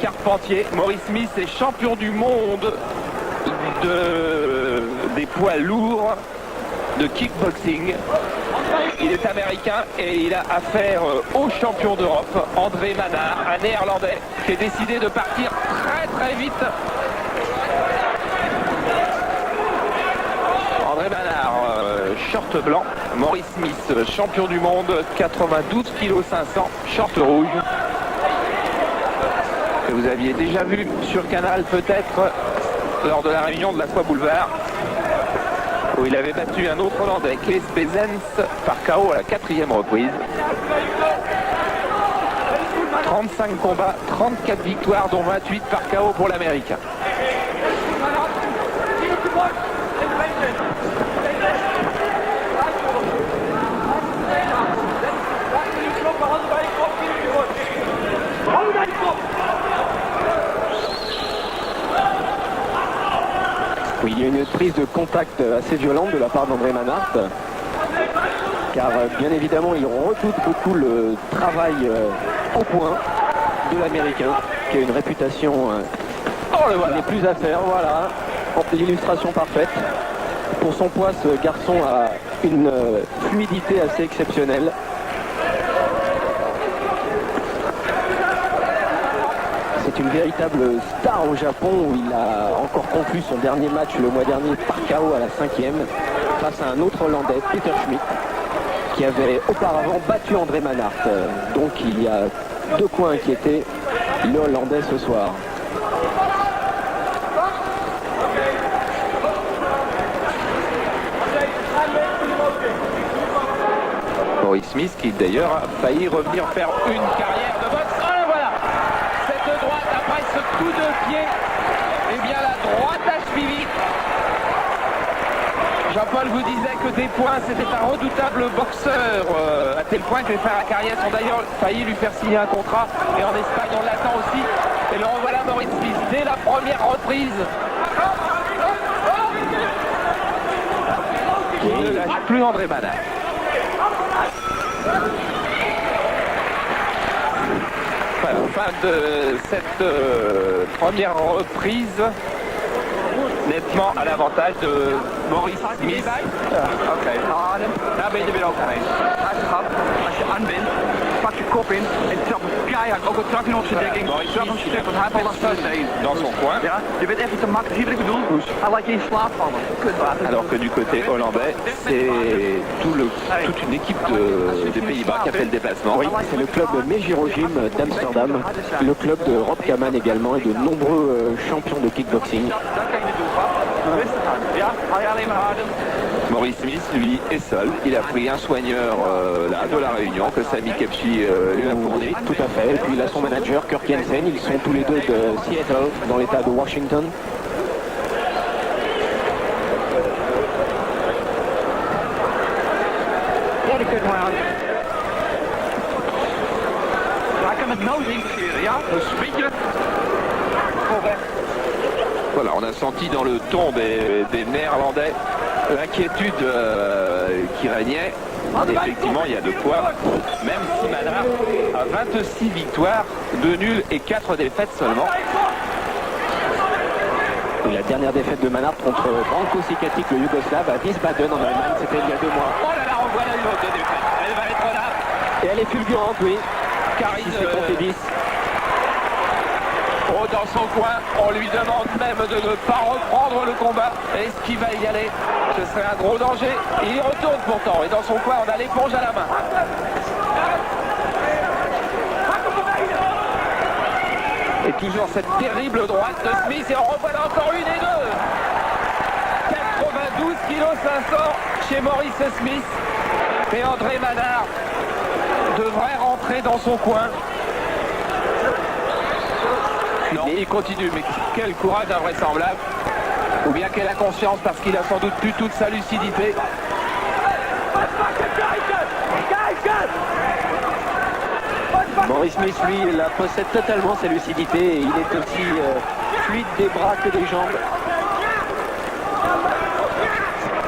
Carpentier. Maurice Smith est champion du monde des poids lourds de kickboxing. Il est américain et il a affaire au champion d'Europe, André Manard, un néerlandais qui a décidé de partir très vite. André Manard, short blanc. Maurice Smith, champion du monde, 92 kg 500, short rouge. Que vous aviez déjà vu sur Canal peut-être lors de la réunion de la Foi Boulevard, où il avait battu un autre Hollandais, Kees Bezens, par KO à la 4e reprise. 35 combats, 34 victoires, dont 28 par KO pour l'Américain. Oui, il y a une prise de contact assez violente de la part d'André Manard, car bien évidemment il redoute beaucoup le travail au point de l'Américain, qui a une réputation qui n'est plus à faire. Voilà, l'illustration parfaite. Pour son poids, ce garçon a une fluidité assez exceptionnelle. C'est une véritable star au Japon, où il a encore conclu son dernier match le mois dernier par KO à la 5e face à un autre Hollandais, Peter Schmidt, qui avait auparavant battu André Manard. Donc il y a deux coins inquiétés, le Hollandais ce soir. Maurice Smith qui d'ailleurs a failli revenir faire une carrière de boxe. Oh là voilà, cette droite après ce coup de pied, eh bien la droite a suivi. Jean-Paul vous disait que des points c'était un redoutable boxeur, à tel point que les frères Acariès ont d'ailleurs failli lui faire signer un contrat, et en Espagne on l'attend aussi. Et le revoilà Maurice Smith dès la première reprise. Il ne lâche plus André Manard. Voilà, fin de cette première reprise, nettement à l'avantage de Maurice Smith. Oké, adem. Daar ben je er weer overheen. Uitgegaan. Als je aan bent, pak je kop in en trap hem keihard. Ook al trap je nog zijn dekking. Trap hem stuk, want hij heeft al last van zijn been. Dans son coin. Ja, je bent even te makkelijk. Zie je wat ik bedoel? Hij laat je in slaap vallen. Kutwater. Alors que du côté hollandais, c'est toute une équipe des Pays-Bas qui a fait le déplacement. Oui, c'est le club Megiro Gym d'Amsterdam, le club de Rob Kaman également et de nombreux champions de kickboxing. Daar kan je naartoe gaan. Rustig aan. Ja, haal je alleen maar adem. Maurice Smith, lui, est seul. Il a pris un soigneur là, de la Réunion que Sami Kepchi lui a fourni. Tout à fait. Et puis il a son manager, Kirk Jensen. Ils sont tous les deux de Seattle, dans l'état de Washington. Derde kut maar aan. Hij kan het nooit interesseren, ja? Dus weet je, voorweg. Voilà, on a senti dans le ton des Néerlandais l'inquiétude qui régnait. Et effectivement, il y a de quoi, même si Manard a 26 victoires, 2 nuls et 4 défaites seulement. Et la dernière défaite de Manard contre Branko Sikatic, le Yougoslave, à Wiesbaden en Allemagne, c'était il y a 2 mois. Oh là là, on voit une autre défaite. Elle va être là. Et elle est fulgurante, oui. Karine Si c'est compté 10. Oh, dans son coin, on lui demande même de ne pas reprendre le combat. Est-ce qu'il va y aller? Ce serait un gros danger. Il y retourne pourtant. Et dans son coin, on a l'éponge à la main. Et toujours cette terrible droite de Smith. Et on revoit encore une et deux. 92 kg 500 chez Maurice Smith. Et André Manard devrait rentrer dans son coin. Non, il continue, mais quel courage invraisemblable. Ou bien quelle inconscience, parce qu'il a sans doute plus toute sa lucidité. Maurice Smith, lui, il possède totalement sa lucidité et il est aussi fluide des bras que des jambes.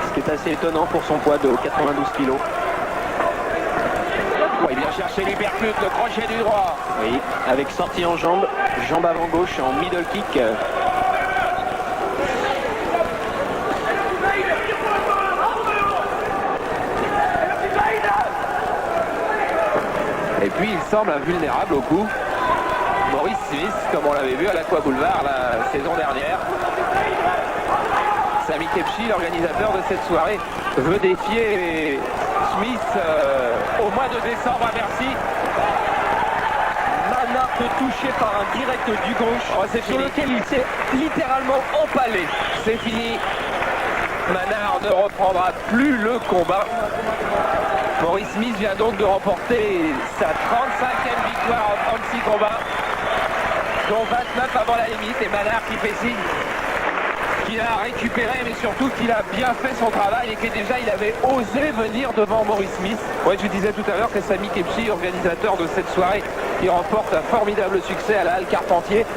Ce qui est assez étonnant pour son poids de 92 kg. Il vient chercher l'hypercute, le crochet du droit. Oui, avec sortie en jambe, jambe avant gauche en middle kick. Et puis il semble invulnérable au coup. Maurice Smith, comme on l'avait vu à l'Aqua Boulevard la saison dernière. Sami Khedji, l'organisateur de cette soirée, veut défier Smith au mois de décembre à Bercy. Manhart touché par un direct du gauche, c'est sur fini. lequel il s'est littéralement empalé. C'est fini. Manhart ne reprendra plus le combat. Maurice Smith vient donc de remporter sa 35e victoire en 36 combats, dont 29 avant la limite. Et Manhart qui fait signe qu'il a récupéré, mais surtout qu'il a bien fait son travail et que déjà il avait osé venir devant Maurice Smith. Ouais, je disais tout à l'heure que Sami Khedji, organisateur de cette soirée, il remporte un formidable succès à la Halle Carpentier.